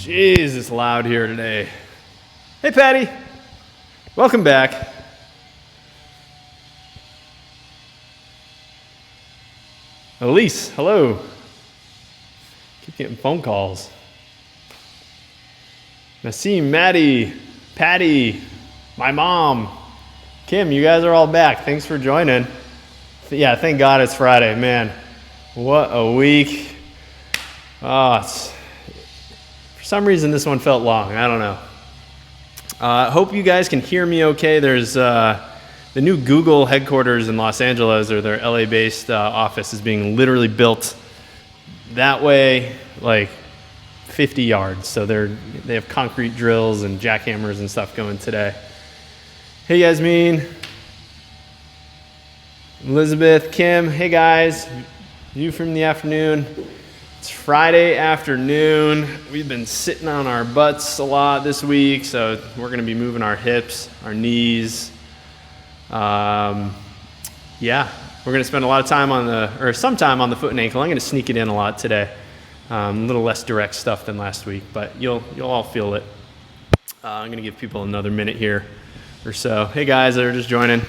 Jeez, it's loud here today. Hey, Patty. Welcome back. Elise, hello. Keep getting phone calls. Nassim, Maddie, Patty, my mom, Kim, you guys are all back. Thanks for joining. Yeah, thank God it's Friday. Man, what a week. For some reason this one felt long. I don't know. Hope you guys can hear me okay. There's the new Google headquarters in Los Angeles, or their LA-based office, is being literally built that way, like 50 yards. So they have concrete drills and jackhammers and stuff going today. Hey, Yasmin, Elizabeth, Kim, hey guys, you from the afternoon. It's Friday afternoon. We've been sitting on our butts a lot this week, so we're going to be moving our hips, our knees. We're going to spend a lot of time some time on the foot and ankle. I'm going to sneak it in a lot today. A little less direct stuff than last week, but you'll all feel it. I'm going to give people another minute here or so. Hey guys that are just joining.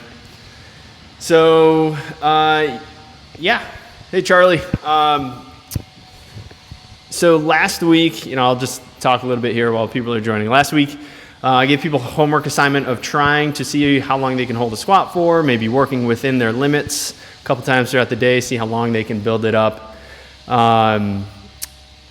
So, hey Charlie. So last week, I'll just talk a little bit here while people are joining. Last week, I gave people a homework assignment of trying to see how long they can hold a squat for, maybe working within their limits a couple times throughout the day, see how long they can build it up. I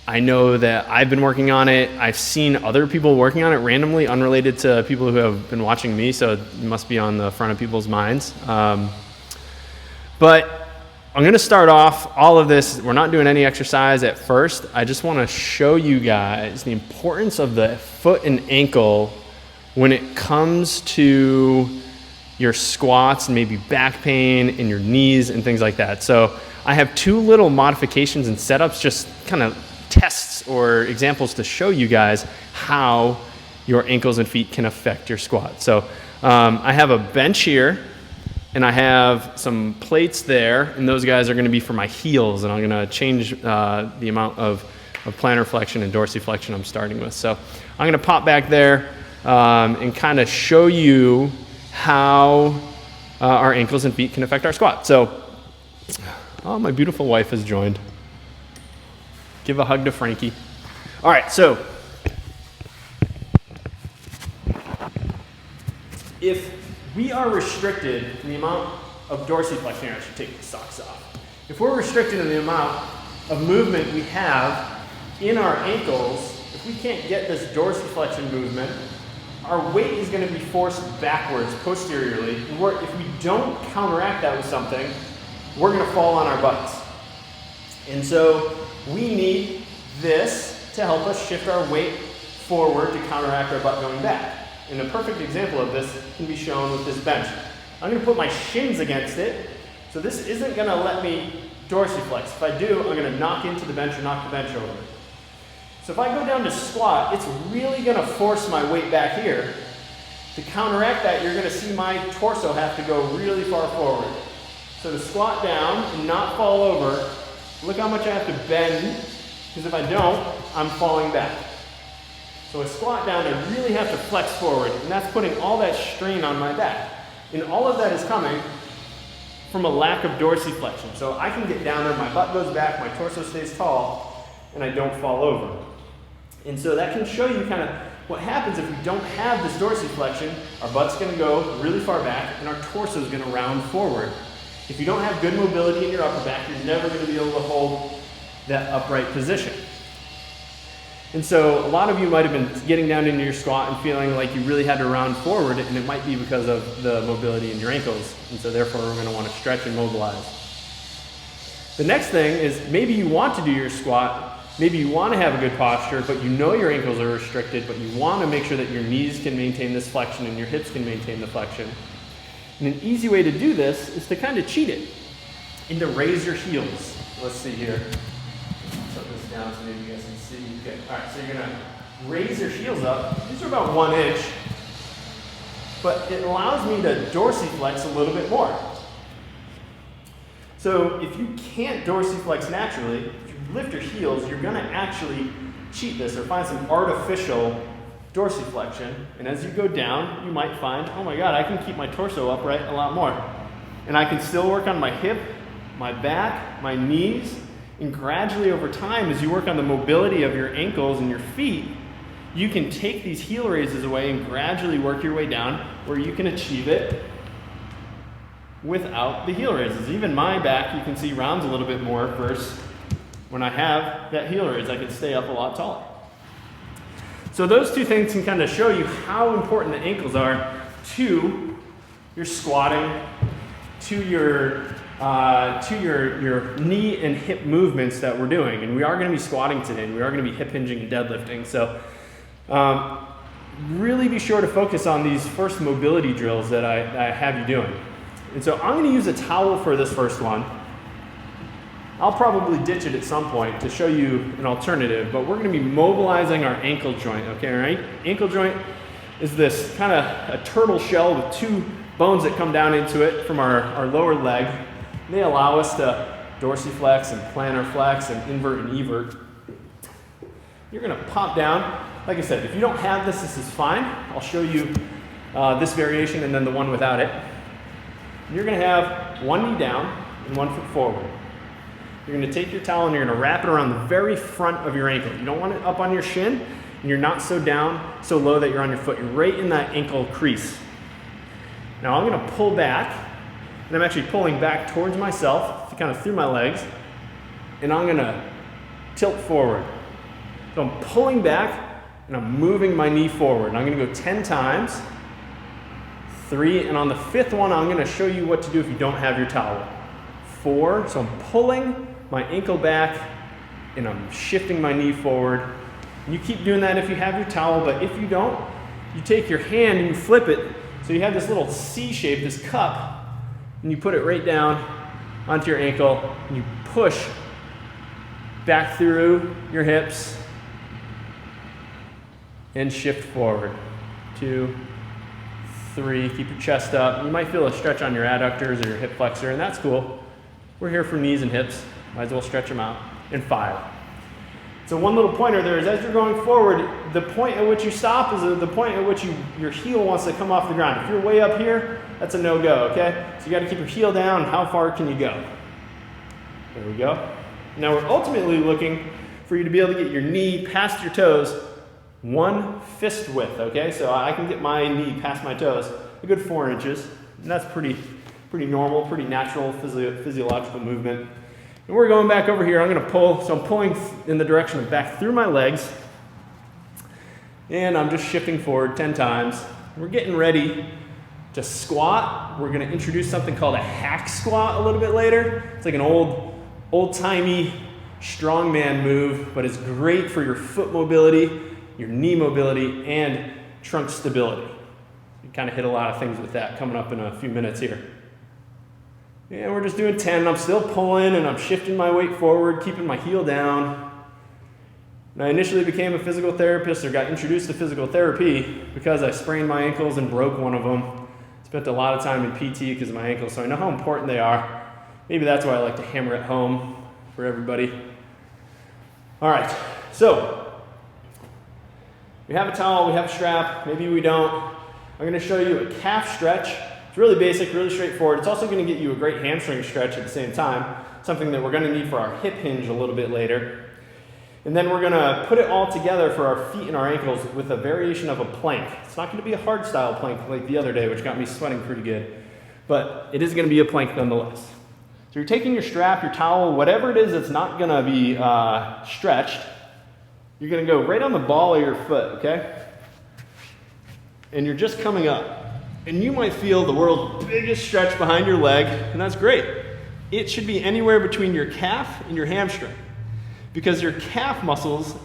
know that I've been working on it. I've seen other people working on it randomly, unrelated to people who have been watching me, so it must be on the front of people's minds. But I'm going to start off all of this. We're not doing any exercise at first. I just want to show you guys the importance of the foot and ankle when it comes to your squats and maybe back pain in your knees and things like that. So I have two little modifications and setups, just kind of tests or examples to show you guys how your ankles and feet can affect your squat. So I have a bench here, and I have some plates there, and those guys are going to be for my heels, and I'm going to change the amount of plantar flexion and dorsiflexion I'm starting with. So I'm going to pop back there and kind of show you how our ankles and feet can affect our squat. So, my beautiful wife has joined. Give a hug to Frankie. All right, so if we are restricted in the amount of dorsiflexion, I should take the socks off. If we're restricted in the amount of movement we have in our ankles, if we can't get this dorsiflexion movement, our weight is going to be forced backwards posteriorly. If we don't counteract that with something, we're going to fall on our butts. And so we need this to help us shift our weight forward to counteract our butt going back. And a perfect example of this can be shown with this bench. I'm going to put my shins against it, so this isn't going to let me dorsiflex. If I do, I'm going to knock into the bench or knock the bench over. So if I go down to squat, it's really going to force my weight back here. To counteract that, you're going to see my torso have to go really far forward. So to squat down and not fall over, look how much I have to bend, because if I don't, I'm falling back. So I squat down, I really have to flex forward, and that's putting all that strain on my back. And all of that is coming from a lack of dorsiflexion. So I can get down there, my butt goes back, my torso stays tall, and I don't fall over. And so that can show you kind of what happens if we don't have this dorsiflexion. Our butt's going to go really far back, and our torso is going to round forward. If you don't have good mobility in your upper back, you're never going to be able to hold that upright position. And so a lot of you might have been getting down into your squat and feeling like you really had to round forward, and it might be because of the mobility in your ankles. And so therefore we're going to want to stretch and mobilize. The next thing is maybe you want to do your squat, maybe you want to have a good posture, but you know your ankles are restricted, but you want to make sure that your knees can maintain this flexion and your hips can maintain the flexion. And an easy way to do this is to kind of cheat it and to raise your heels. Let's see here. Set this down so maybe you guys can see. Okay. All right, so you're going to raise your heels up. These are about 1 inch, but it allows me to dorsiflex a little bit more. So if you can't dorsiflex naturally, if you lift your heels, you're gonna actually cheat this or find some artificial dorsiflexion. And as you go down, you might find, oh my God, I can keep my torso upright a lot more. And I can still work on my hip, my back, my knees, and gradually over time, as you work on the mobility of your ankles and your feet, you can take these heel raises away and gradually work your way down where you can achieve it without the heel raises. Even my back, you can see, rounds a little bit more versus when I have that heel raise, I can stay up a lot taller. So those two things can kind of show you how important the ankles are to your squatting, to your knee and hip movements that we're doing. And we are going to be squatting today, and we are going to be hip hinging and deadlifting. So really be sure to focus on these first mobility drills that I have you doing. And so I'm going to use a towel for this first one. I'll probably ditch it at some point to show you an alternative, but we're going to be mobilizing our ankle joint, okay, right? Ankle joint is this kind of a turtle shell with two bones that come down into it from our lower leg. They allow us to dorsiflex and plantar flex and invert and evert. You're going to pop down. Like I said, if you don't have this, this is fine. I'll show you this variation and then the one without it. You're going to have one knee down and 1 foot forward. You're going to take your towel and you're going to wrap it around the very front of your ankle. You don't want it up on your shin, and you're not so down, so low that you're on your foot. You're right in that ankle crease. Now I'm going to pull back, and I'm actually pulling back towards myself, kind of through my legs, and I'm going to tilt forward. So I'm pulling back, and I'm moving my knee forward. And I'm going to go 10 times, 3, and on the 5th one, I'm going to show you what to do if you don't have your towel. 4, so I'm pulling my ankle back, and I'm shifting my knee forward. And you keep doing that if you have your towel, but if you don't, you take your hand and you flip it, so you have this little C shape, this cup, and you put it right down onto your ankle, and you push back through your hips, and shift forward. 2, 3, keep your chest up. You might feel a stretch on your adductors or your hip flexor, and that's cool. We're here for knees and hips. Might as well stretch them out. And 5. So one little pointer there is as you're going forward, the point at which you stop is the point at which your heel wants to come off the ground. If you're way up here, that's a no-go, okay? So you got to keep your heel down. How far can you go? There we go. Now we're ultimately looking for you to be able to get your knee past your toes 1 fist width, okay? So I can get my knee past my toes a good 4 inches. And that's pretty normal, pretty natural physiological movement. And we're going back over here. I'm going to pull, so I'm pulling in the direction of back through my legs. And I'm just shifting forward 10 times. We're getting ready to squat. We're going to introduce something called a hack squat a little bit later. It's like an old-timey strongman move, but it's great for your foot mobility, your knee mobility, and trunk stability. You kind of hit a lot of things with that coming up in a few minutes here. And we're just doing 10. I'm still pulling and I'm shifting my weight forward, keeping my heel down. And I initially became a physical therapist or got introduced to physical therapy because I sprained my ankles and broke one of them. Spent a lot of time in PT because of my ankles, so I know how important they are. Maybe that's why I like to hammer it home for everybody. All right, so we have a towel, we have a strap, maybe we don't. I'm going to show you a calf stretch. It's really basic, really straightforward. It's also going to get you a great hamstring stretch at the same time, something that we're going to need for our hip hinge a little bit later. And then we're going to put it all together for our feet and our ankles with a variation of a plank. It's not going to be a hard style plank like the other day, which got me sweating pretty good, but it is going to be a plank nonetheless. So you're taking your strap, your towel, whatever it is that's not going to be stretched, you're going to go right on the ball of your foot, okay? And you're just coming up. And you might feel the world's biggest stretch behind your leg, and that's great. It should be anywhere between your calf and your hamstring, because your calf muscles,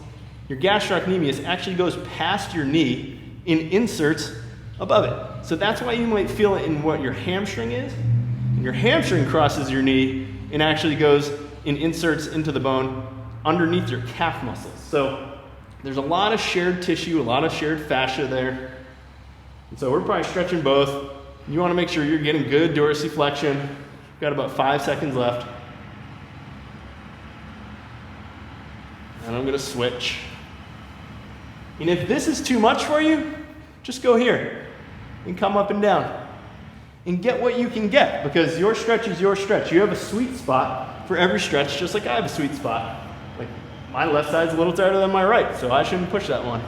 your gastrocnemius, actually goes past your knee and inserts above it. So that's why you might feel it in what your hamstring is. And your hamstring crosses your knee and actually goes and inserts into the bone underneath your calf muscles. So there's a lot of shared tissue, a lot of shared fascia there. And so we're probably stretching both. You want to make sure you're getting good dorsiflexion. We've got about 5 seconds left. and I'm gonna switch. And if this is too much for you, just go here and come up and down and get what you can get, because your stretch is your stretch. You have a sweet spot for every stretch, just like I have a sweet spot. Like my left side's a little tighter than my right, so I shouldn't push that one.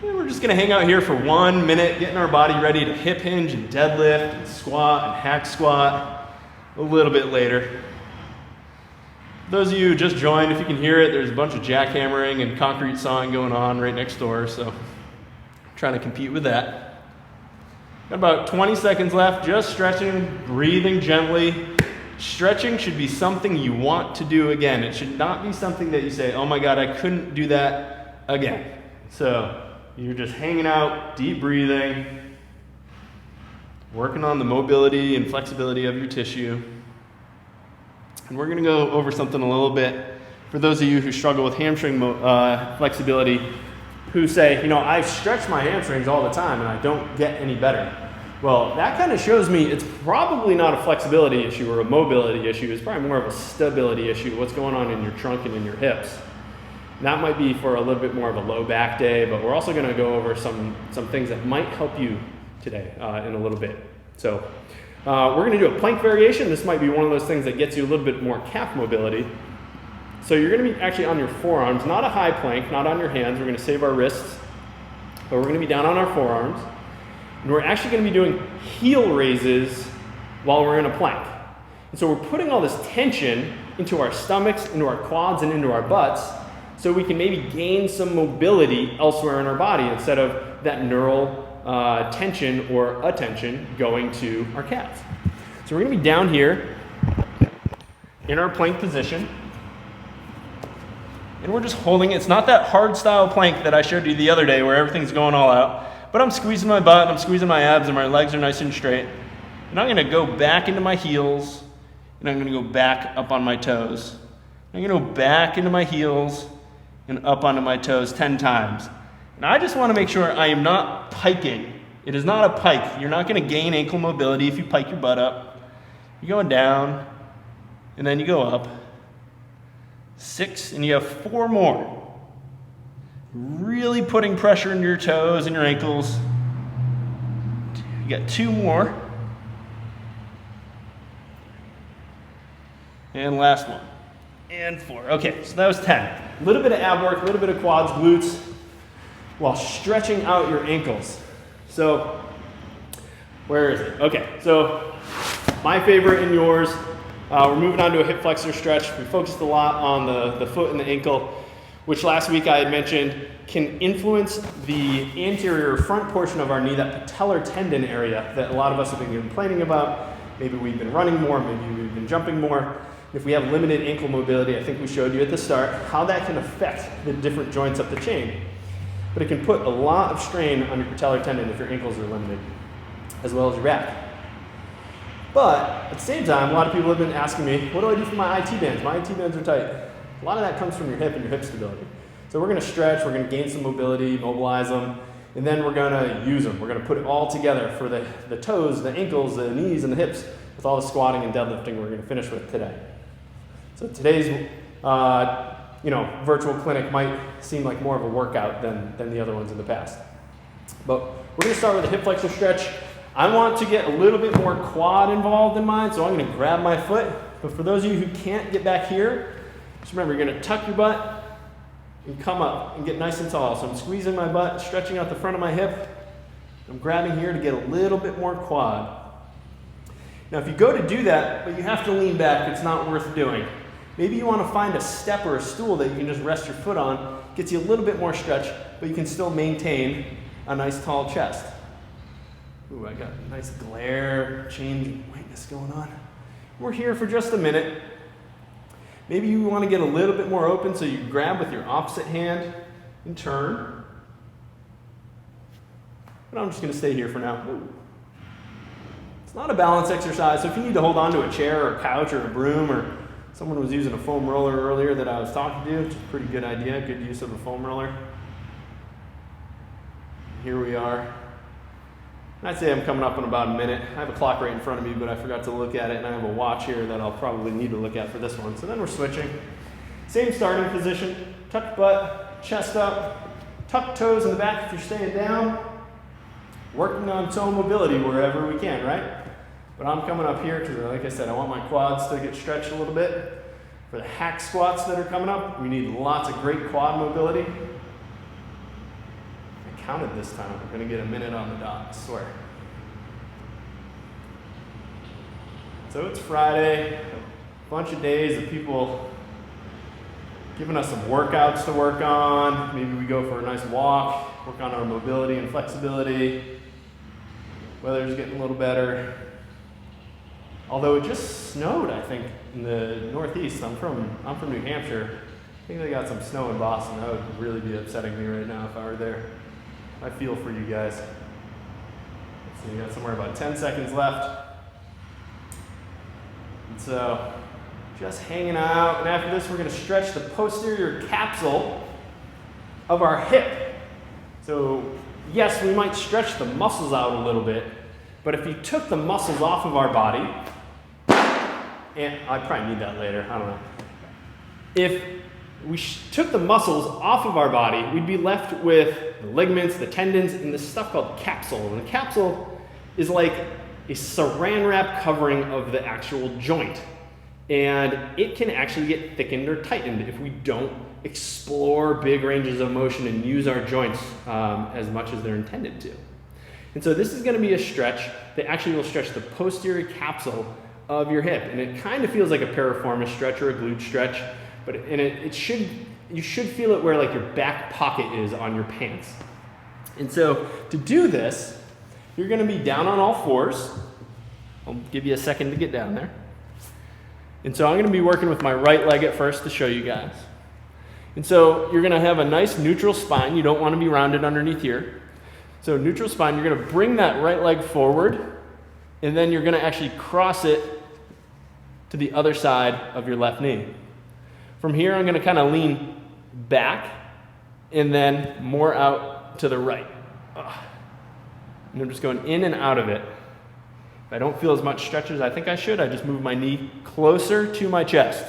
And we're just gonna hang out here for 1 minute, getting our body ready to hip hinge and deadlift and squat and hack squat a little bit later. Those of you who just joined, if you can hear it, there's a bunch of jackhammering and concrete sawing going on right next door, so I'm trying to compete with that. Got about 20 seconds left, just stretching, breathing gently. Stretching should be something you want to do again. It should not be something that you say, oh my God, I couldn't do that again. So you're just hanging out, deep breathing, working on the mobility and flexibility of your tissue. And we're going to go over something a little bit for those of you who struggle with hamstring flexibility, who say, you know, I stretch my hamstrings all the time and I don't get any better. Well, that kind of shows me it's probably not a flexibility issue or a mobility issue. It's probably more of a stability issue, what's going on in your trunk and in your hips. And that might be for a little bit more of a low back day, but we're also going to go over some things that might help you today in a little bit. So we're going to do a plank variation. This might be one of those things that gets you a little bit more calf mobility. So you're going to be actually on your forearms, not a high plank, not on your hands. We're going to save our wrists, but we're going to be down on our forearms. And we're actually going to be doing heel raises while we're in a plank. And so we're putting all this tension into our stomachs, into our quads, and into our butts, so we can maybe gain some mobility elsewhere in our body instead of that neural tension or attention going to our calves. So we're going to be down here in our plank position, and we're just holding it. It's not that hard style plank that I showed you the other day where everything's going all out, but I'm squeezing my butt, I'm squeezing my abs, and my legs are nice and straight. And I'm going to go back into my heels, and I'm going to go back up on my toes. I'm going to go back into my heels and up onto my toes 10 times. And I just want to make sure I am not piking. It is not a pike. You're not going to gain ankle mobility if you pike your butt up. You're going down, and then you go up. 6, and you have 4 more. Really putting pressure into your toes and your ankles. You got 2 more. And last one. And 4. Okay, so that was 10. A little bit of ab work, a little bit of quads, glutes, while stretching out your ankles. So, where is it? Okay, so my favorite and yours, we're moving on to a hip flexor stretch. We focused a lot on the foot and the ankle, which last week I had mentioned can influence the anterior front portion of our knee, that patellar tendon area that a lot of us have been complaining about. Maybe we've been running more, maybe we've been jumping more. If we have limited ankle mobility, I think we showed you at the start how that can affect the different joints up the chain. But it can put a lot of strain on your patellar tendon if your ankles are limited, as well as your back. But at the same time, a lot of people have been asking me, what do I do for my IT bands? My IT bands are tight. A lot of that comes from your hip and your hip stability. So we're going to stretch, we're going to gain some mobility, mobilize them, and then we're going to use them. We're going to put it all together for the toes, the ankles, the knees, and the hips with all the squatting and deadlifting we're going to finish with today. So today's virtual clinic might seem like more of a workout than the other ones in the past. But we're going to start with a hip flexor stretch. I want to get a little bit more quad involved in mine, so I'm going to grab my foot. But for those of you who can't get back here, just remember you're going to tuck your butt and come up and get nice and tall. So I'm squeezing my butt, stretching out the front of my hip. I'm grabbing here to get a little bit more quad. Now if you go to do that, but you have to lean back, it's not worth doing. Maybe you want to find a step or a stool that you can just rest your foot on. Gets you a little bit more stretch, but you can still maintain a nice tall chest. Ooh, I got a nice glare, change in whiteness going on. We're here for just a minute. Maybe you want to get a little bit more open, so you grab with your opposite hand and turn. But I'm just going to stay here for now. Ooh. It's not a balance exercise, so if you need to hold on to a chair or a couch or a broom, or someone was using a foam roller earlier that I was talking to, which is a pretty good idea, good use of a foam roller. Here we are. I'd say I'm coming up in about a minute. I have a clock right in front of me, but I forgot to look at it, and I have a watch here that I'll probably need to look at for this one. So then we're switching. Same starting position, tuck butt, chest up, tuck toes in the back if you're staying down. Working on toe mobility wherever we can, right? But I'm coming up here because, like I said, I want my quads to get stretched a little bit. For the hack squats that are coming up, we need lots of great quad mobility. I counted this time. I'm going to get a minute on the dot, I swear. So it's Friday, a bunch of days of people giving us some workouts to work on. Maybe we go for a nice walk, work on our mobility and flexibility. Weather's getting a little better. Although it just snowed, I think, in the Northeast. I'm from New Hampshire. I think they got some snow in Boston. That would really be upsetting me right now if I were there. I feel for you guys. Let's see, we got somewhere about 10 seconds left. And so, just hanging out. And after this, we're going to stretch the posterior capsule of our hip. So, yes, we might stretch the muscles out a little bit, but if you took the muscles off of our body, and I probably need that later, I don't know. If we took the muscles off of our body, we'd be left with the ligaments, the tendons, and this stuff called capsule. And the capsule is like a saran wrap covering of the actual joint. And it can actually get thickened or tightened if we don't explore big ranges of motion and use our joints as much as they're intended to. And so this is going to be a stretch that actually will stretch the posterior capsule of your hip. And it kind of feels like a piriformis stretch or a glute stretch, but you should feel it where like your back pocket is on your pants. And so to do this, you're going to be down on all fours. I'll give you a second to get down there. And so I'm going to be working with my right leg at first to show you guys. And so you're going to have a nice neutral spine. You don't want to be rounded underneath here. So neutral spine, you're going to bring that right leg forward, and then you're going to actually cross it to the other side of your left knee. From here, I'm going to kind of lean back and then more out to the right. And I'm just going in and out of it. If I don't feel as much stretch as I think I should, I just move my knee closer to my chest.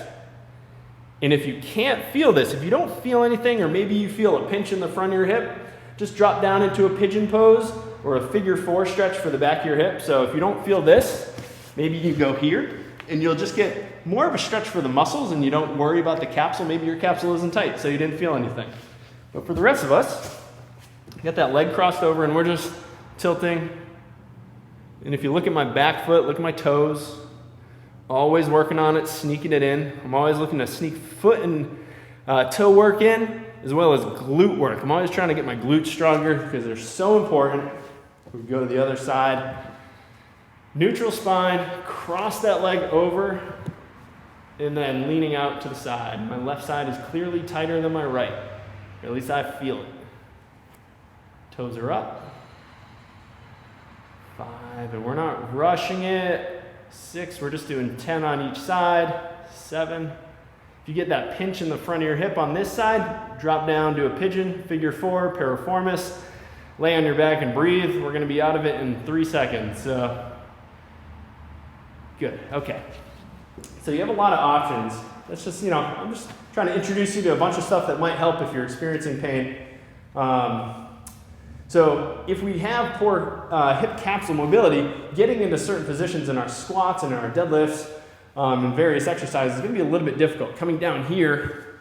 And if you can't feel this, if you don't feel anything, or maybe you feel a pinch in the front of your hip, just drop down into a pigeon pose or a figure 4 stretch for the back of your hip. So if you don't feel this, maybe you go here and you'll just get more of a stretch for the muscles and you don't worry about the capsule. Maybe your capsule isn't tight, so you didn't feel anything. But for the rest of us, get that leg crossed over and we're just tilting. And if you look at my back foot, look at my toes, always working on it, sneaking it in. I'm always looking to sneak foot and toe work in, as well as glute work. I'm always trying to get my glutes stronger because they're so important. We go to the other side. Neutral spine, cross that leg over, and then leaning out to the side. My left side is clearly tighter than my right, or at least I feel it. Toes are up. 5, and we're not rushing it. 6, we're just doing 10 on each side. 7. If you get that pinch in the front of your hip on this side, drop down to a pigeon, figure 4, piriformis. Lay on your back and breathe. We're going to be out of it in 3 seconds. Good, okay. So you have a lot of options. That's just, I'm just trying to introduce you to a bunch of stuff that might help if you're experiencing pain. So if we have poor hip capsule mobility, getting into certain positions in our squats and in our deadlifts and various exercises is going to be a little bit difficult. Coming down here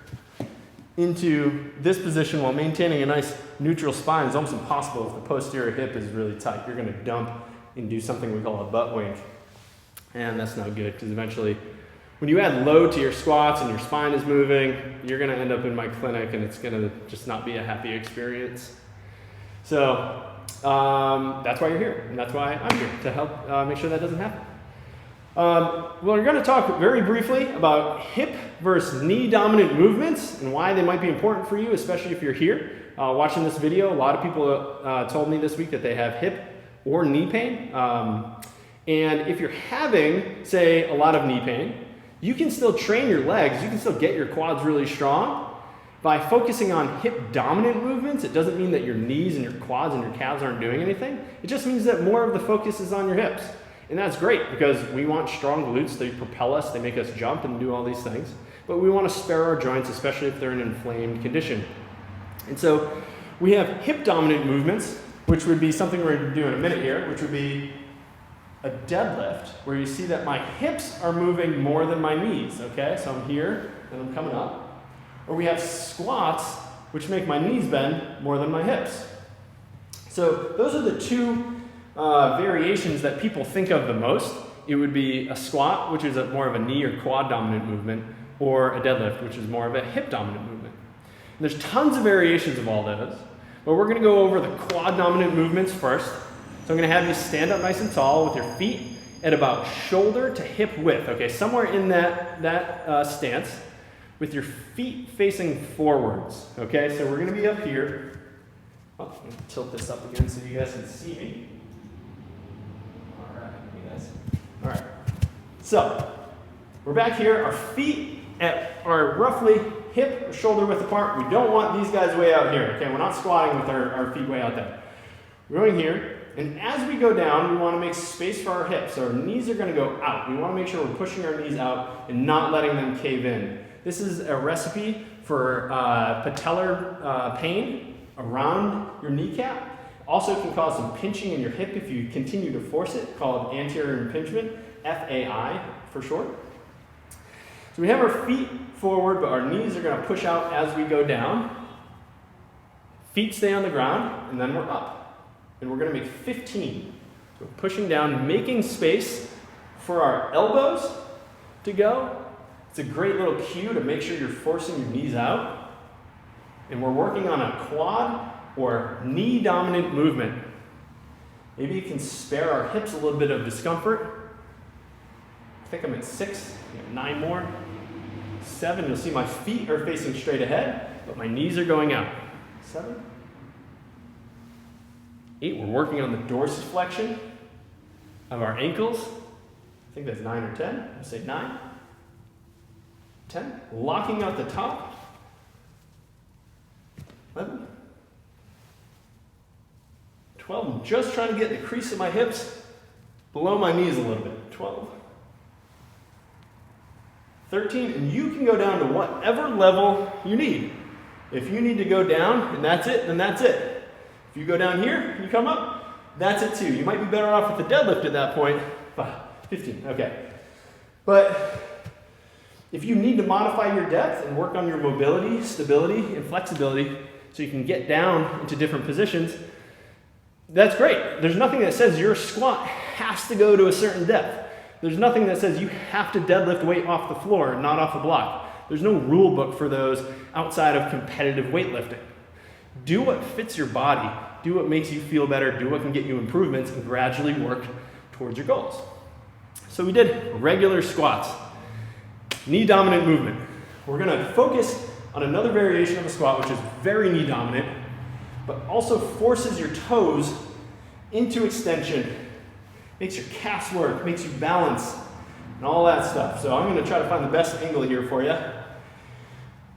into this position while maintaining a nice neutral spine is almost impossible if the posterior hip is really tight. You're going to dump and do something we call a butt wink. And that's not good because eventually when you add load to your squats and your spine is moving, you're going to end up in my clinic and it's going to just not be a happy experience. So that's why you're here, and that's why I'm here, to help make sure that doesn't happen. We're going to talk very briefly about hip versus knee dominant movements and why they might be important for you, especially if you're here watching this video. A lot of people told me this week that they have hip or knee pain. And if you're having, say, a lot of knee pain, you can still train your legs, you can still get your quads really strong. By focusing on hip dominant movements, it doesn't mean that your knees and your quads and your calves aren't doing anything. It just means that more of the focus is on your hips. And that's great because we want strong glutes. They propel us, they make us jump and do all these things. but we want to spare our joints, especially if they're in an inflamed condition. And so we have hip dominant movements, which would be something we're going to do in a minute here, which would be a deadlift, where you see that my hips are moving more than my knees, okay? So I'm here and I'm coming up. Or we have squats, which make my knees bend more than my hips. So those are the two variations that people think of the most. It would be a squat, which is more of a knee or quad dominant movement, or a deadlift, which is more of a hip dominant movement. And there's tons of variations of all those, but we're going to go over the quad dominant movements first. So I'm going to have you stand up nice and tall with your feet at about shoulder to hip width, okay, somewhere in that stance with your feet facing forwards, okay? So we're going to be up here. Oh, I'm going to tilt this up again so you guys can see me. All right, you guys. All right, so we're back here. Our feet are roughly hip or shoulder width apart. We don't want these guys way out here, okay? We're not squatting with our feet way out there. We're going here, and as we go down, we want to make space for our hips. So our knees are going to go out. We want to make sure we're pushing our knees out and not letting them cave in. This is a recipe for patellar pain around your kneecap. Also can cause some pinching in your hip if you continue to force it, called anterior impingement, FAI for short. So we have our feet forward, but our knees are going to push out as we go down. Feet stay on the ground, and then we're up. And we're going to make 15. So pushing down, making space for our elbows to go. It's a great little cue to make sure you're forcing your knees out. And we're working on a quad or knee dominant movement. Maybe you can spare our hips a little bit of discomfort. I think I'm at 6, 9 more. 7, you'll see my feet are facing straight ahead, but my knees are going out. 7. 8, we're working on the dorsiflexion of our ankles. I think that's 9 or 10. I'll say 9. 10. Locking out the top. 11. 12. I'm just trying to get the crease of my hips below my knees a little bit. 12. 13, and you can go down to whatever level you need. If you need to go down and that's it, then that's it. If you go down here, you come up, that's it too. You might be better off with the deadlift at that point. 15, okay. But if you need to modify your depth and work on your mobility, stability, and flexibility so you can get down into different positions, that's great. There's nothing that says your squat has to go to a certain depth. There's nothing that says you have to deadlift weight off the floor, not off a block. There's no rule book for those outside of competitive weightlifting. Do what fits your body. Do what makes you feel better. Do what can get you improvements and gradually work towards your goals. So we did regular squats, knee dominant movement. We're going to focus on another variation of a squat, which is very knee dominant, but also forces your toes into extension. Makes your calves work, makes you balance, and all that stuff. So I'm going to try to find the best angle here for you.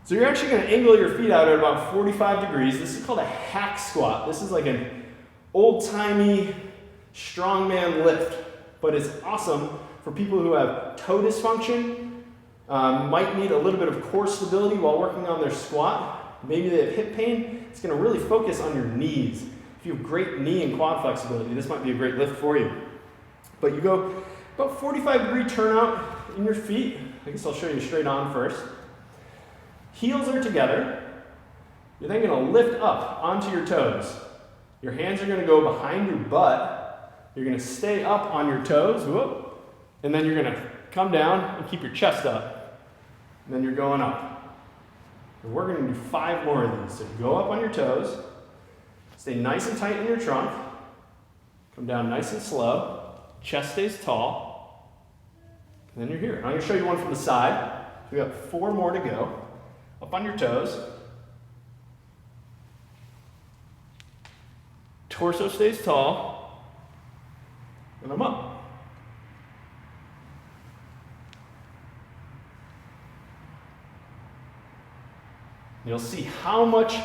So you're actually going to angle your feet out at about 45 degrees. This is called a hack squat. This is like an old-timey strongman lift, but it's awesome for people who have toe dysfunction, might need a little bit of core stability while working on their squat. Maybe they have hip pain. It's going to really focus on your knees. If you have great knee and quad flexibility, this might be a great lift for you. But you go about 45-degree turnout in your feet. I guess I'll show you straight on first. Heels are together. You're then going to lift up onto your toes. Your hands are going to go behind your butt. You're going to stay up on your toes. Whoop. And then you're going to come down and keep your chest up. And then you're going up. And we're going to do 5 more of these. So go up on your toes. Stay nice and tight in your trunk. Come down nice and slow. Chest stays tall, and then you're here. I'm going to show you one from the side. We got 4 more to go. Up on your toes. Torso stays tall, and I'm up. You'll see how much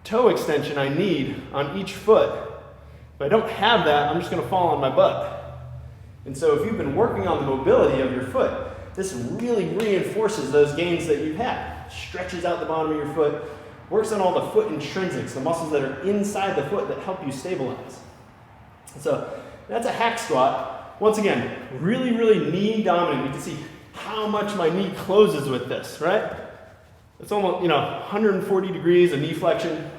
toe extension I need on each foot. If I don't have that, I'm just going to fall on my butt. And so if you've been working on the mobility of your foot, this really reinforces those gains that you've had. Stretches out the bottom of your foot, works on all the foot intrinsics, the muscles that are inside the foot that help you stabilize. So that's a hack squat. Once again, really, really knee dominant. You can see how much my knee closes with this, right? It's almost, 140 degrees of knee flexion.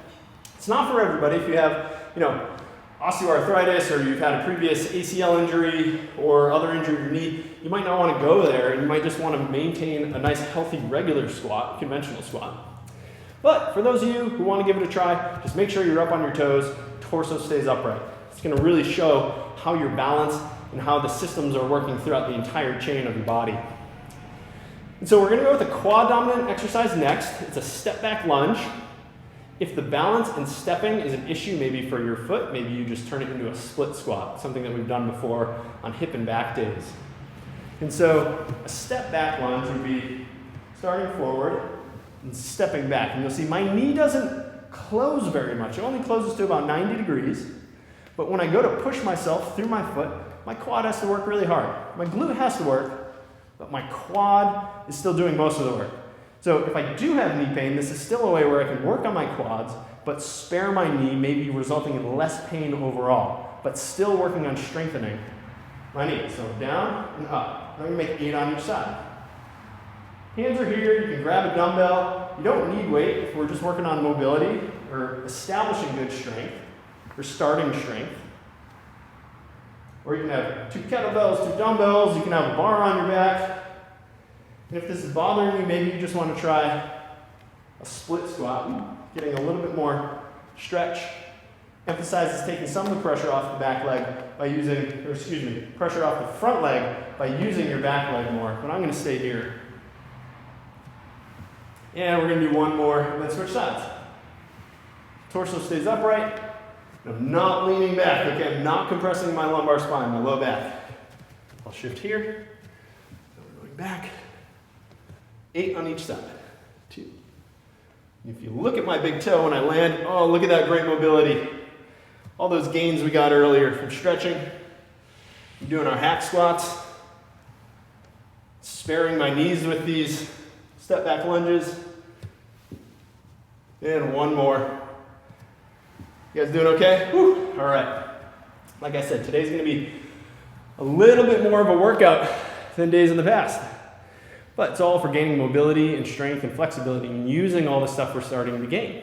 It's not for everybody. If you have, osteoarthritis, or you've had a previous ACL injury or other injury to your knee, you might not want to go there, and you might just want to maintain a nice, healthy, regular squat, conventional squat. But for those of you who want to give it a try, just make sure you're up on your toes, torso stays upright. It's going to really show how you're balanced and how the systems are working throughout the entire chain of your body. And so we're going to go with a quad dominant exercise next. It's a step back lunge. If the balance and stepping is an issue maybe for your foot, maybe you just turn it into a split squat, something that we've done before on hip and back days. And so a step back lunge would be starting forward and stepping back. And you'll see my knee doesn't close very much. It only closes to about 90 degrees. But when I go to push myself through my foot, my quad has to work really hard. My glute has to work, but my quad is still doing most of the work. So if I do have knee pain, this is still a way where I can work on my quads, but spare my knee, maybe resulting in less pain overall, but still working on strengthening my knee. So down and up. I'm going to make 8 on each side. Hands are here. You can grab a dumbbell. You don't need weight if we're just working on mobility or establishing good strength or starting strength. Or you can have 2 kettlebells, 2 dumbbells. You can have a bar on your back. And if this is bothering you, maybe you just want to try a split squat, getting a little bit more stretch. Emphasizes taking some of the pressure off the back leg by pressure off the front leg by using your back leg more. But I'm going to stay here. And we're going to do one more, and then switch sides. Torso stays upright. I'm not leaning back. Okay, I'm not compressing my lumbar spine, my low back. I'll shift here. We're going back. 8 on each side. 2. If you look at my big toe when I land, oh, look at that great mobility. All those gains we got earlier from stretching. I'm doing our hack squats. Sparing my knees with these step back lunges. And one more. You guys doing okay? Whew. All right. Like I said, today's going to be a little bit more of a workout than days in the past. But it's all for gaining mobility and strength and flexibility and using all the stuff we're starting to gain.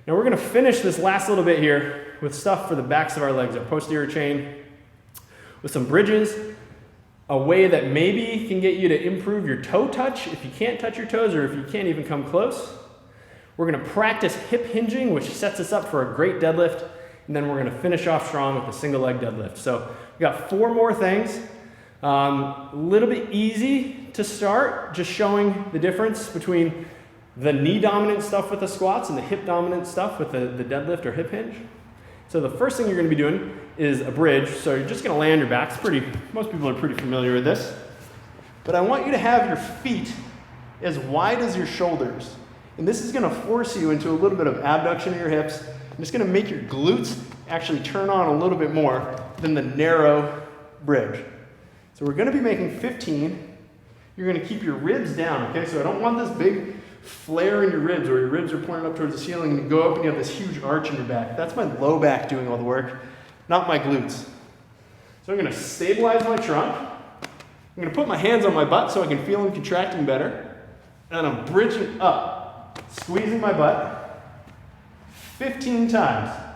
Now we're going to finish this last little bit here with stuff for the backs of our legs, our posterior chain, with some bridges, a way that maybe can get you to improve your toe touch if you can't touch your toes or if you can't even come close. We're going to practice hip hinging, which sets us up for a great deadlift, and then we're going to finish off strong with a single leg deadlift. So we got 4 more things. A little bit easy to start, just showing the difference between the knee dominant stuff with the squats and the hip dominant stuff with the deadlift or hip hinge. So the first thing you're going to be doing is a bridge. So you're just going to lay on your back. Most people are pretty familiar with this. But I want you to have your feet as wide as your shoulders. And this is going to force you into a little bit of abduction of your hips. And it's going to make your glutes actually turn on a little bit more than the narrow bridge. So we're going to be making 15. You're going to keep your ribs down, okay? So I don't want this big flare in your ribs where your ribs are pointing up towards the ceiling and you go up and you have this huge arch in your back. That's my low back doing all the work, not my glutes. So I'm going to stabilize my trunk. I'm going to put my hands on my butt so I can feel them contracting better. And I'm bridging up, squeezing my butt 15 times.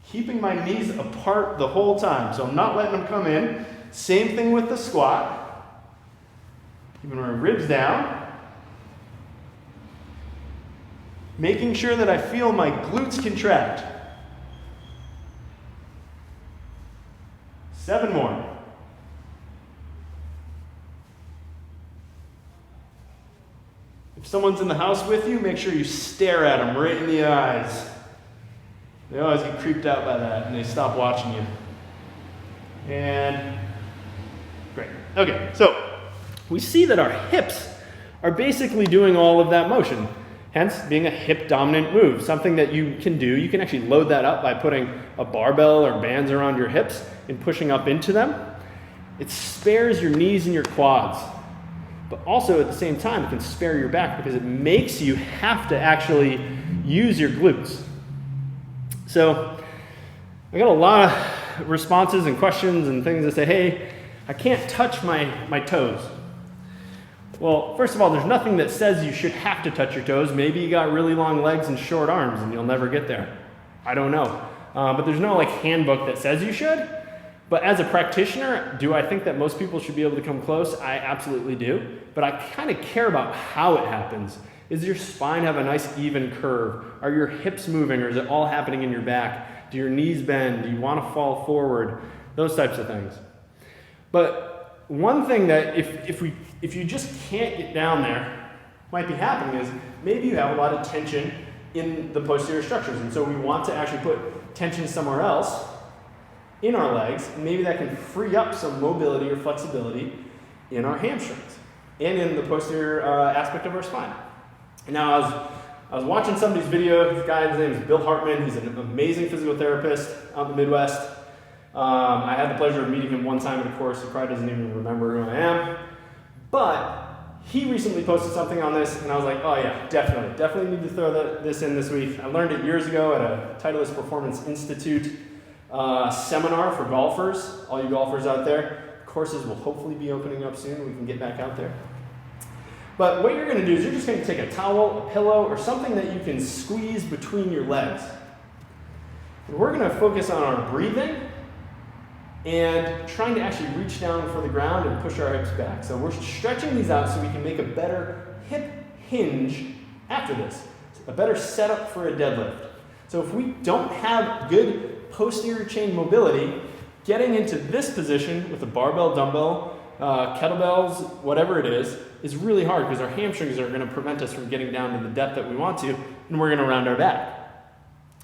Keeping my knees apart the whole time, so I'm not letting them come in. Same thing with the squat. Keeping my ribs down. Making sure that I feel my glutes contract. 7 more. If someone's in the house with you, make sure you stare at them right in the eyes. They always get creeped out by that and they stop watching you. And great. Okay, so we see that our hips are basically doing all of that motion. hence being a hip dominant move, something that you can do. You can actually load that up by putting a barbell or bands around your hips and pushing up into them. It spares your knees and your quads, but also at the same time it can spare your back because it makes you have to actually use your glutes. So I got a lot of responses and questions and things that say, hey, I can't touch my toes. Well, first of all, there's nothing that says you should have to touch your toes. Maybe you got really long legs and short arms and you'll never get there. I don't know. But there's no like handbook that says you should. But as a practitioner, do I think that most people should be able to come close? I absolutely do. But I kind of care about how it happens. Does your spine have a nice even curve? Are your hips moving, or is it all happening in your back? Do your knees bend? Do you want to fall forward? Those types of things. But one thing that if you just can't get down there, might be happening is maybe you have a lot of tension in the posterior structures. And so we want to actually put tension somewhere else in our legs, and maybe that can free up some mobility or flexibility in our hamstrings and in the posterior aspect of our spine. And now I was watching somebody's video. This guy's name is Bill Hartman. He's an amazing physical therapist out in the Midwest. I had the pleasure of meeting him one time at a course. He probably doesn't even remember who I am. But he recently posted something on this, and I was like, oh yeah, definitely need to throw this in this week. I learned it years ago at a Titleist Performance Institute seminar for golfers. All you golfers out there, courses will hopefully be opening up soon. We can get back out there. But what you're going to do is you're just going to take a towel, a pillow, or something that you can squeeze between your legs. And we're going to focus on our breathing and trying to actually reach down for the ground and push our hips back. So we're stretching these out so we can make a better hip hinge after this, a better setup for a deadlift. So if we don't have good posterior chain mobility, getting into this position with a barbell, dumbbell, kettlebells, whatever it is really hard because our hamstrings are going to prevent us from getting down to the depth that we want to, and we're going to round our back.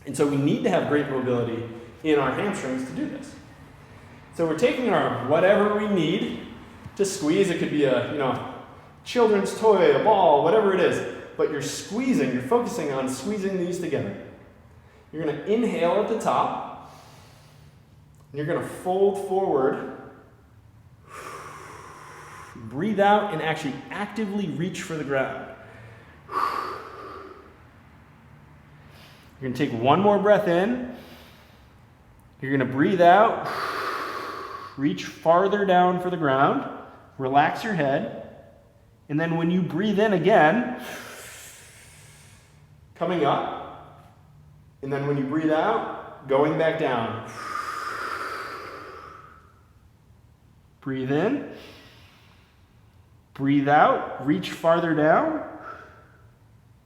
And so we need to have great mobility in our hamstrings to do this. So we're taking our whatever we need to squeeze. It could be a children's toy, a ball, whatever it is. But you're focusing on squeezing these together. You're going to inhale at the top. And you're going to fold forward. Breathe out and actually actively reach for the ground. You're going to take one more breath in. You're going to breathe out. Reach farther down for the ground. Relax your head. And then when you breathe in again, coming up. And then when you breathe out, going back down. Breathe in. Breathe out. Reach farther down.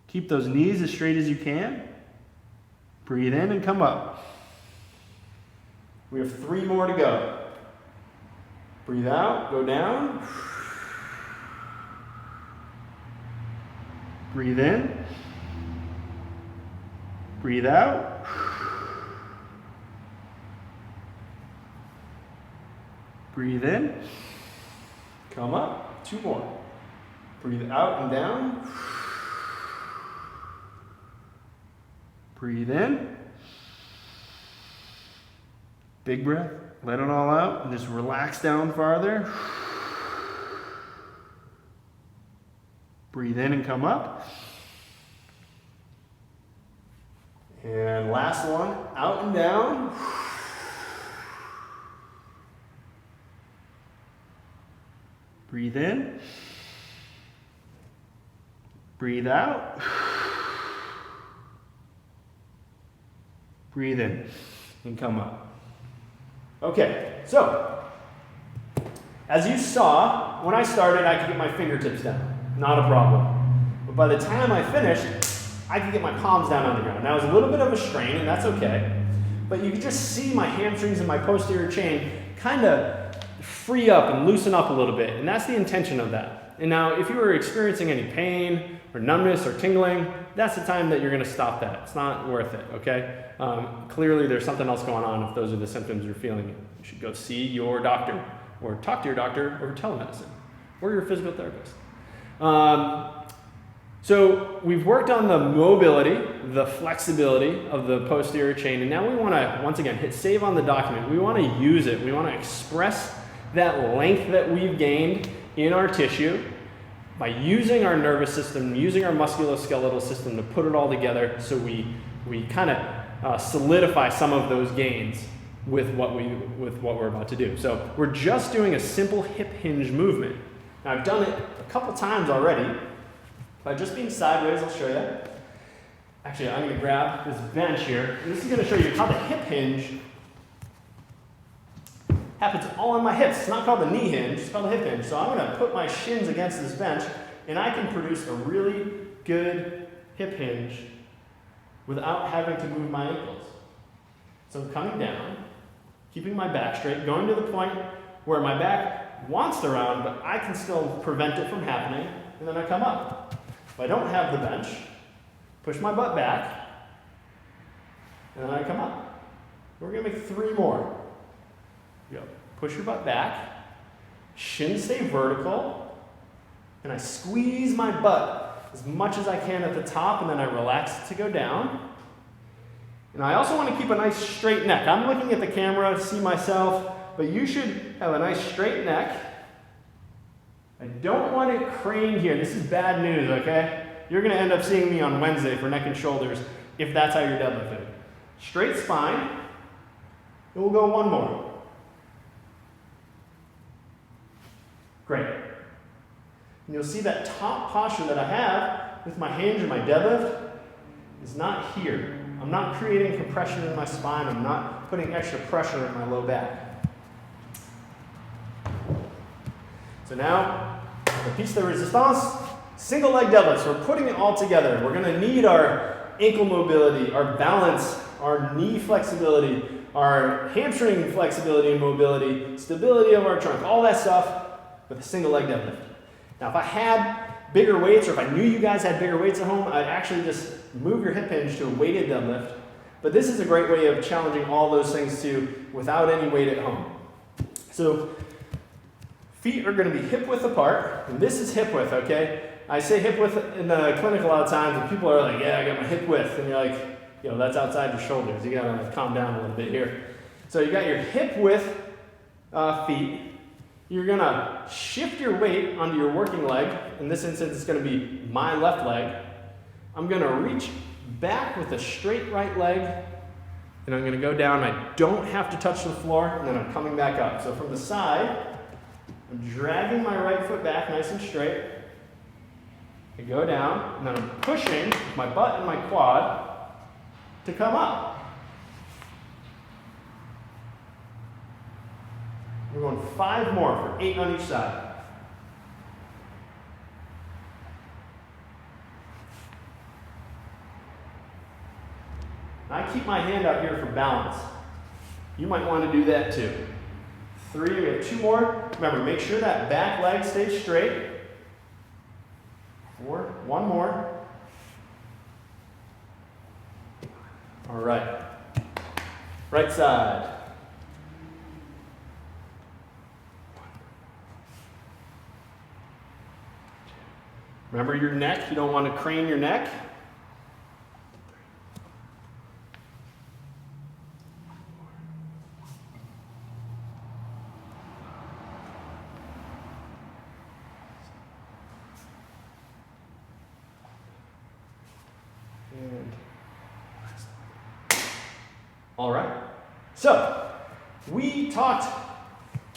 Keep those knees as straight as you can. Breathe in and come up. We have 3 more to go. Breathe out, go down. Breathe in. Breathe out. Breathe in. Come up. 2 more. Breathe out and down. Breathe in. Big breath. Let it all out. And just relax down farther. Breathe in and come up. And last one. Out and down. Breathe in. Breathe out. Breathe in and come up. Okay, so as you saw, when I started, I could get my fingertips down. Not a problem. But by the time I finished, I could get my palms down on the ground. Now, it was a little bit of a strain, and that's okay. But you can just see my hamstrings and my posterior chain kind of free up and loosen up a little bit. And that's the intention of that. And now, if you were experiencing any pain or numbness or tingling, that's the time that you're going to stop that. It's not worth it, okay? Clearly, there's something else going on if those are the symptoms you're feeling. You should go see your doctor or talk to your doctor over telemedicine or your physical therapist. So we've worked on the mobility, the flexibility of the posterior chain, and now we want to, once again, hit save on the document. We want to use it. We want to express that length that we've gained in our tissue by using our nervous system, using our musculoskeletal system to put it all together, so we kind of solidify some of those gains with what we're about to do. So we're just doing a simple hip hinge movement. Now I've done it a couple times already. By just being sideways, I'll show you. Actually, I'm going to grab this bench here, and this is going to show you how the hip hinge happens all on my hips. It's not called the knee hinge, it's called the hip hinge. So I'm going to put my shins against this bench, and I can produce a really good hip hinge without having to move my ankles. So I'm coming down, keeping my back straight, going to the point where my back wants to round, but I can still prevent it from happening, and then I come up. If I don't have the bench, push my butt back, and then I come up. We're going to make 3 more. Go. Push your butt back, shins stay vertical, and I squeeze my butt as much as I can at the top, and then I relax it to go down. And I also want to keep a nice straight neck. I'm looking at the camera to see myself, but you should have a nice straight neck. I don't want it craned here. This is bad news, okay? You're going to end up seeing me on Wednesday for neck and shoulders if that's how you're deadlifting. Straight spine, and we'll go 1 more. Great. And you'll see that top posture that I have with my hinge and my deadlift is not here. I'm not creating compression in my spine. I'm not putting extra pressure in my low back. So now, the piece de resistance, single leg deadlifts. We're putting it all together. We're going to need our ankle mobility, our balance, our knee flexibility, our hamstring flexibility and mobility, stability of our trunk, all that stuff with a single leg deadlift. Now, if I had bigger weights, or if I knew you guys had bigger weights at home, I'd actually just move your hip hinge to a weighted deadlift. But this is a great way of challenging all those things too without any weight at home. So feet are going to be hip width apart, and this is hip width, okay? I say hip width in the clinic a lot of times, and people are like, yeah, I got my hip width, and you're like, you know, that's outside your shoulders. You got to like calm down a little bit here. So you got your hip width feet. You're going to shift your weight onto your working leg. In this instance, it's going to be my left leg. I'm going to reach back with a straight right leg, and I'm going to go down. I don't have to touch the floor, and then I'm coming back up. So from the side, I'm dragging my right foot back nice and straight. I go down, and then I'm pushing my butt and my quad to come up. We're going 5 more for 8 on each side. I keep my hand out here for balance. You might want to do that too. 3, we have 2 more. Remember, make sure that back leg stays straight. 4, 1 more. All right. Right side. Remember your neck, you don't want to crane your neck. All right. So, we talked,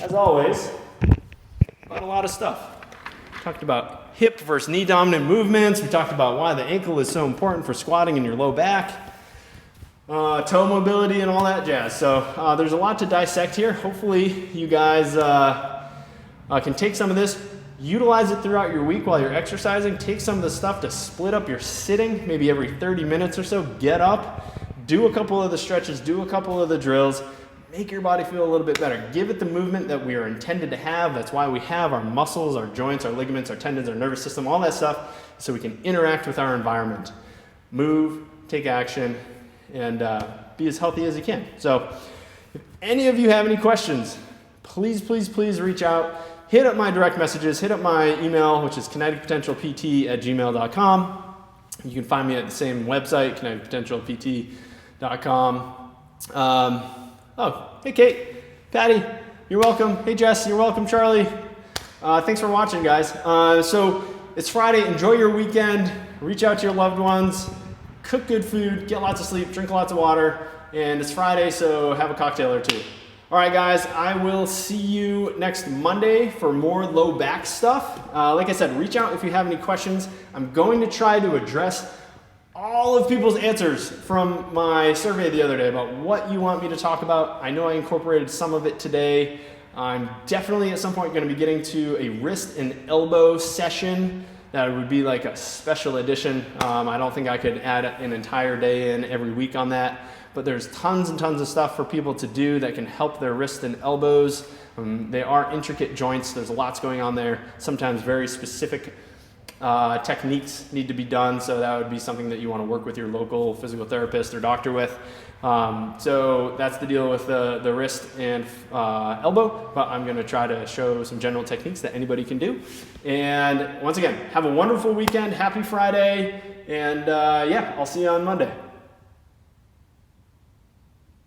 as always, about a lot of stuff. We talked about hip versus knee dominant movements. We talked about why the ankle is so important for squatting in your low back, toe mobility, and all that jazz. So there's a lot to dissect here. Hopefully you guys can take some of this, utilize it throughout your week while you're exercising. Take some of the stuff to split up your sitting, maybe every 30 minutes or so. Get up, do a couple of the stretches, do a couple of the drills. Make your body feel a little bit better. Give it the movement that we are intended to have. That's why we have our muscles, our joints, our ligaments, our tendons, our nervous system, all that stuff, so we can interact with our environment. Move, take action, and be as healthy as you can. So if any of you have any questions, please, please, please reach out. hit up my direct messages, hit up my email, which is kineticpotentialpt@gmail.com. You can find me at the same website, kineticpotentialpt.com. Oh, hey Kate, Patty, you're welcome. Hey Jess, you're welcome. Charlie, thanks for watching, guys. So it's Friday. Enjoy your weekend. Reach out to your loved ones. Cook good food. Get lots of sleep. Drink lots of water. And it's Friday, so have a cocktail or two. All right, guys. I will see you next Monday for more low back stuff. Like I said, reach out if you have any questions. I'm going to try to address all of people's answers from my survey the other day about what you want me to talk about. I know I incorporated some of it today. I'm definitely at some point going to be getting to a wrist and elbow session. That would be like a special edition. I don't think I could add an entire day in every week on that, but there's tons and tons of stuff for people to do that can help their wrists and elbows. They are intricate joints. There's lots going on there. Sometimes very specific techniques need to be done, so that would be something that you want to work with your local physical therapist or doctor with. So that's the deal with the wrist and elbow, but I'm going to try to show some general techniques that anybody can do. And once again, have a wonderful weekend. Happy Friday, and yeah, I'll see you on Monday.